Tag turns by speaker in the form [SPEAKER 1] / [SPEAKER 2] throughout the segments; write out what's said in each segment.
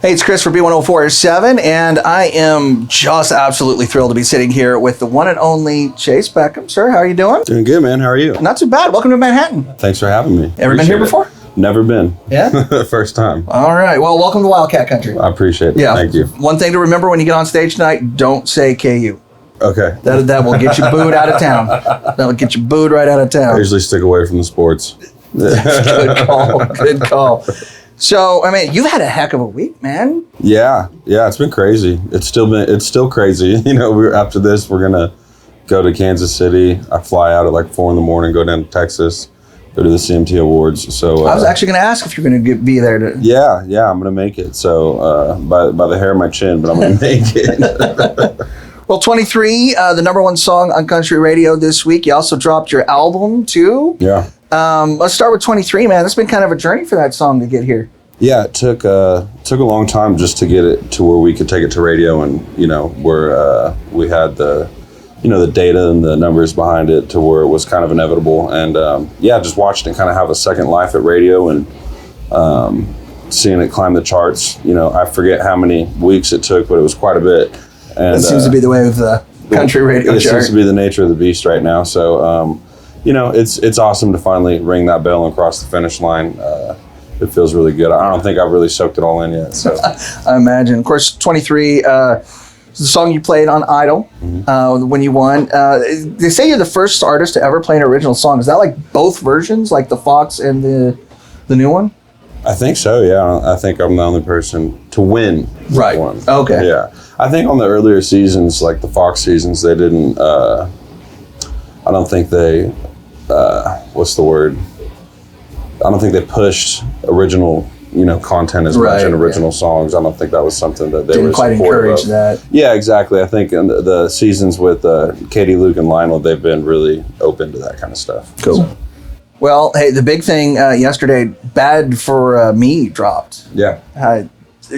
[SPEAKER 1] Hey, it's Chris for B1047, and I am just absolutely thrilled to be sitting here with the one and only Chayce Beckham. Sir, how are you doing?
[SPEAKER 2] Doing good, man. How are you?
[SPEAKER 1] Not too bad. Welcome to Manhattan.
[SPEAKER 2] Thanks for having me.
[SPEAKER 1] Ever been here before?
[SPEAKER 2] Never been.
[SPEAKER 1] Yeah?
[SPEAKER 2] First time.
[SPEAKER 1] All right. Well, welcome to Wildcat Country.
[SPEAKER 2] I appreciate it.
[SPEAKER 1] Yeah.
[SPEAKER 2] Thank you.
[SPEAKER 1] One thing to remember when you get on stage tonight, don't say KU.
[SPEAKER 2] Okay.
[SPEAKER 1] That will get you booed out of town. That'll get you booed right out of
[SPEAKER 2] I
[SPEAKER 1] town.
[SPEAKER 2] usually stick away from the sports.
[SPEAKER 1] Good call. Good call. So, I mean, you've had a heck of a week, man.
[SPEAKER 2] Yeah. It's been crazy. It's still crazy. You know, after this, we're gonna go to Kansas City. I fly out at like 4 a.m, go down to Texas, go to the CMT Awards. So
[SPEAKER 1] I was actually going to ask if you're going to be there.
[SPEAKER 2] Yeah, I'm gonna make it. So by the hair of my chin, but I'm gonna make it.
[SPEAKER 1] Well, 23, the number one song on country radio this week. You also dropped your album too.
[SPEAKER 2] Yeah.
[SPEAKER 1] Let's start with 23, man. It's been kind of a journey for that song to get here.
[SPEAKER 2] Yeah, it took a long time just to get it to where we could take it to radio, and where we had the data and the numbers behind it to where it was kind of inevitable, and just watching it kind of have a second life at radio, and seeing it climb the charts. I forget how many weeks it took, but it was quite a bit. And
[SPEAKER 1] that seems to be the way of the country radio chart.
[SPEAKER 2] It seems to be the nature of the beast right now. So it's awesome to finally ring that bell and cross the finish line. It feels really good. I don't think I've really soaked it all in yet. So
[SPEAKER 1] I imagine. Of course, 23, the song you played on Idol when you won. They say you're the first artist to ever play an original song. Is that like both versions, like the Fox and the new one?
[SPEAKER 2] I think so, yeah. I think I'm the only person to win one.
[SPEAKER 1] Okay.
[SPEAKER 2] Yeah. I think on the earlier seasons, like the Fox seasons, they didn't, I don't think they, what's the word? I don't think they pushed original, content as much and original songs. I don't think that was something that they
[SPEAKER 1] didn't quite encourage that.
[SPEAKER 2] Yeah, exactly. I think in the seasons with Katie, Luke, and Lionel, they've been really open to that kind of stuff.
[SPEAKER 1] Cool. So. Well, hey, the big thing yesterday, Bad for Me dropped.
[SPEAKER 2] Yeah.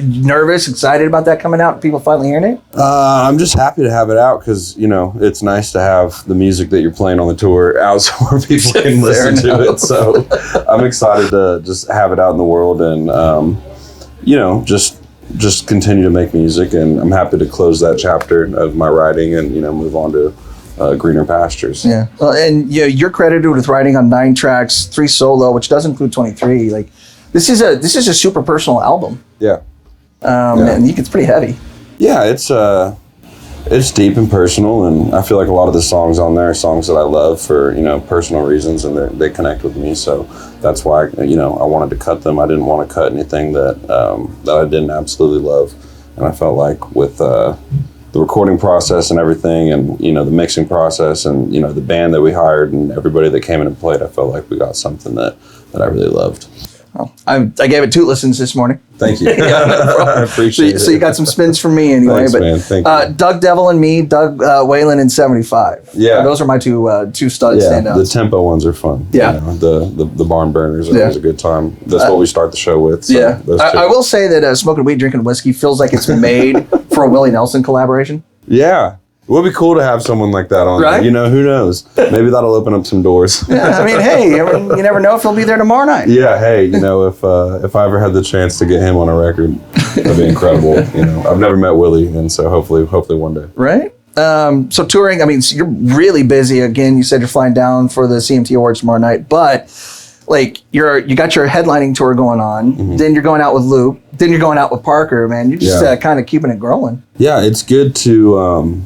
[SPEAKER 1] Nervous, excited about that coming out? People finally hearing it?
[SPEAKER 2] I'm just happy to have it out because, it's nice to have the music that you're playing on the tour out so where people can listen to it. So I'm excited to just have it out in the world and, just continue to make music. And I'm happy to close that chapter of my writing and, move on to greener pastures.
[SPEAKER 1] Yeah. Well, and you're credited with writing on 9 tracks, 3 solo, which does include 23. Like, this is a super personal album.
[SPEAKER 2] Yeah.
[SPEAKER 1] And it's pretty heavy.
[SPEAKER 2] Yeah, it's deep and personal, and I feel like a lot of the songs on there are songs that I love for personal reasons, and they connect with me. So that's why I wanted to cut them. I didn't want to cut anything that I didn't absolutely love, and I felt like with the recording process and everything, and the mixing process, and the band that we hired and everybody that came in and played, I felt like we got something that I really loved.
[SPEAKER 1] Well, I gave it 2 listens this morning.
[SPEAKER 2] Thank you. I appreciate it.
[SPEAKER 1] So you got some spins from me anyway.
[SPEAKER 2] Thanks, man. Thank you.
[SPEAKER 1] Doug Devil and Me, Doug Whalen in 75.
[SPEAKER 2] Yeah.
[SPEAKER 1] Those are my two standouts.
[SPEAKER 2] The tempo ones are fun.
[SPEAKER 1] Yeah.
[SPEAKER 2] The barn burners are always a good time. That's what we start the show with. So
[SPEAKER 1] yeah. I will say that Smoking Weed, Drinking Whiskey feels like it's made for a Willie Nelson collaboration.
[SPEAKER 2] Yeah. It would be cool to have someone like that on.
[SPEAKER 1] Right?
[SPEAKER 2] Who knows? Maybe that'll open up some doors.
[SPEAKER 1] Yeah, I mean, hey, you never know if he'll be there tomorrow night.
[SPEAKER 2] Yeah, hey, if I ever had the chance to get him on a record, that'd be incredible. I've never met Willie, and so hopefully one day.
[SPEAKER 1] Right? So touring, I mean, so you're really busy. Again, you said you're flying down for the CMT Awards tomorrow night, but like you got your headlining tour going on, then you're going out with Luke, then you're going out with Parker, man. You're just kind of keeping it growing. Yeah,
[SPEAKER 2] it's good to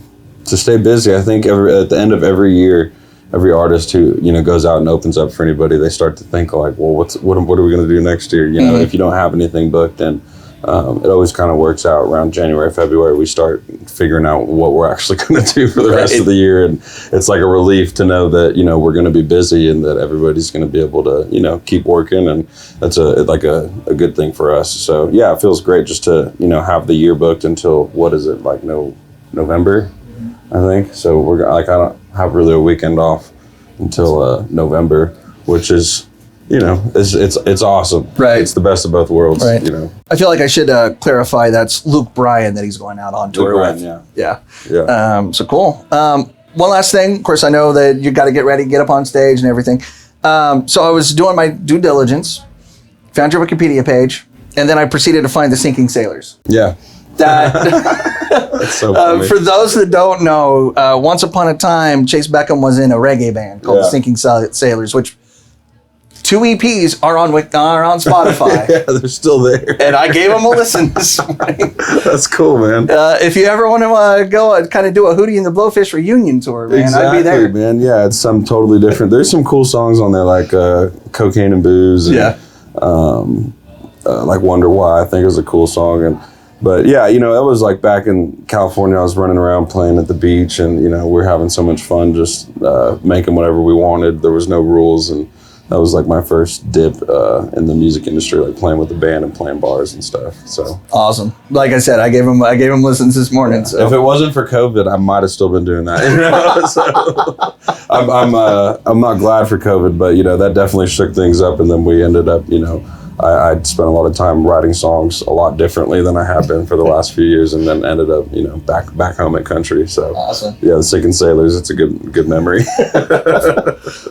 [SPEAKER 2] stay busy. I think at the end of every year, every artist who goes out and opens up for anybody, they start to think like, well, what are we going to do next year? If you don't have anything booked, and it always kind of works out around January, February. We start figuring out what we're actually going to do for the rest of the year, and it's like a relief to know that we're going to be busy and that everybody's going to be able to keep working, and that's a good thing for us. So yeah, it feels great just to have the year booked until November. I think so. I don't have really a weekend off until November, which is, it's awesome.
[SPEAKER 1] Right.
[SPEAKER 2] It's the best of both worlds.
[SPEAKER 1] Right. I feel like I should clarify that's Luke Bryan that he's going out on tour with. Yeah. So cool. One last thing. Of course, I know that you got to get ready, get up on stage, and everything. So I was doing my due diligence, found your Wikipedia page. and then I proceeded to find the Sinking Sailors.
[SPEAKER 2] Yeah.
[SPEAKER 1] That
[SPEAKER 2] That's so funny.
[SPEAKER 1] for those that don't know, once upon a time, Chayce Beckham was in a reggae band called the Sinking Sailors, which 2 EPs are on Spotify.
[SPEAKER 2] Yeah, they're still there.
[SPEAKER 1] And I gave them a listen this morning.
[SPEAKER 2] That's cool, man.
[SPEAKER 1] If you ever want to go and kind of do a Hootie and the Blowfish reunion tour, man,
[SPEAKER 2] Exactly,
[SPEAKER 1] I'd be there.
[SPEAKER 2] man. Yeah, it's some totally different. There's some cool songs on there like Cocaine and Booze. And, like Wonder Why, I think is a cool song. But yeah, you know, that was like back in California. I was running around playing at the beach, and you know, we're having so much fun just making whatever we wanted. There was no rules, and that was like my first dip in the music industry, like playing with the band and playing bars and stuff. So
[SPEAKER 1] awesome. Like I said, I gave him listens this morning. So
[SPEAKER 2] if it wasn't for COVID, I might have still been doing that. You know? So I'm not glad for COVID, but you know, that definitely shook things up, and then we ended up, you know, I'd spent a lot of time writing songs a lot differently than I have been for the last few years, and then ended up, you know, back home at country. So
[SPEAKER 1] awesome.
[SPEAKER 2] Yeah, the Sinking Sailors, it's a good memory.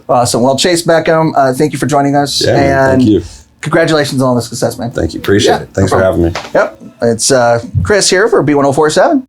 [SPEAKER 1] Awesome. Well, Chayce Beckham, thank you for joining us.
[SPEAKER 2] Yeah, man, thank you.
[SPEAKER 1] Congratulations on all the success, man.
[SPEAKER 2] Thank you. Appreciate it. Thanks for having me.
[SPEAKER 1] Yep. It's Chris here for B1047.